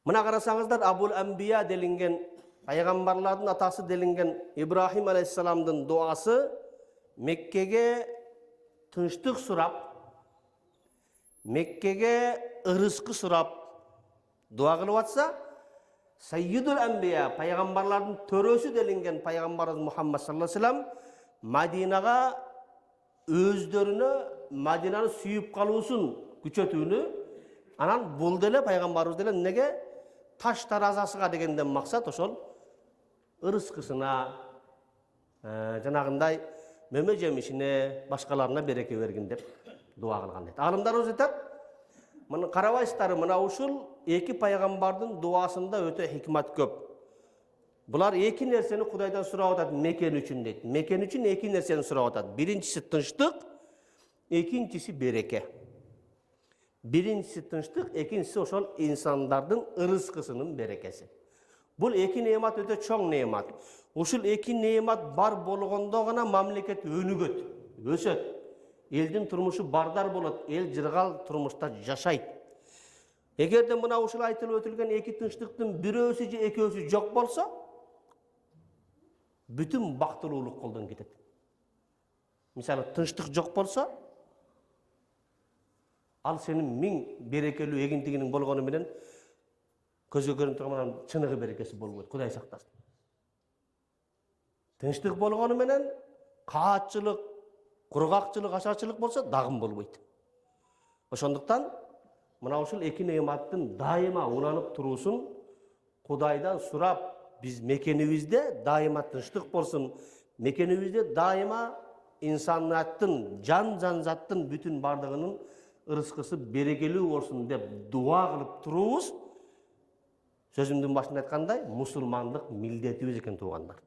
Мына қарасаңыздар, Абул Амбия делінген, пайғамбарлардың атасы делінген Ибрахим алейхиссаламдың дуасы Меккеге тыныштық сұрап, Меккеге ырысқы сұрап дуа қылып атса, Саййидул Амбия, пайғамбарлардың төрөсі делінген пайғамбарымыз Мұхаммад саллаллаху алейхи вассалам Мадинаға өздеріне Мадинаны сүйіп қалусын күчетуіні, анан бұл деле пайғамбарымыз деле неге таш таразасыға дегенден мақсат ошол ырыскысына, жанагындай мөмө жемишине, башкаларына береке бергин деп дуа кылган дейт. Алымдарыбыз айтат, мына карабайсыздар, мына ушул эки пайгамбардын дуасында өтө хикмат көп. Булар эки нерсени Кудайдан сурап атат мекен үчүн дейт. Мекен үчүн эки нерсени сурап атат. Биринчиси тынчтык, экинчиси береке. Биринчиси тынчтык, экинчиси ошол инсандардын ырыскысынын берекеси. Бул эки неемат өтө чоң неемат. Ушул эки неемат бар болгондо гана мамлекет өнүгөт, өсөт. Элдин турмушу бардар болот, эл жыргал турмушта жашайт. Эгерде мына ушул айтылып өтүлгөн эки тынчтыктын бирөөсү же экөөсү жок болсо, бүтүн бактылуулук колдон кетет. Мисалы, тынчтык жок болсо, ал сенин миң берекелүү эгинтигиниң болгону менен көзгө көрүнүп турган чыныгы берекеси болбойт. Кудай сактасын. Тынчтык болгону менен каатчылык, кургакчылык, ашарчылык болсо дагым болбойт. Ошондуктан мына ушул эки неематтын дайыма уланып туруусун Кудайдан сурап, биз мекенибизде дайыма тынчтык болсун, мекенибизде дайыма инсанияттын, жан-жаттын бүтүн бардыгынын ырыскысы берекелүү болсун деп дуа кылып туруубуз, сөзүмдүн башында айткандай, мусулмандык милдетибиз экен туугандар.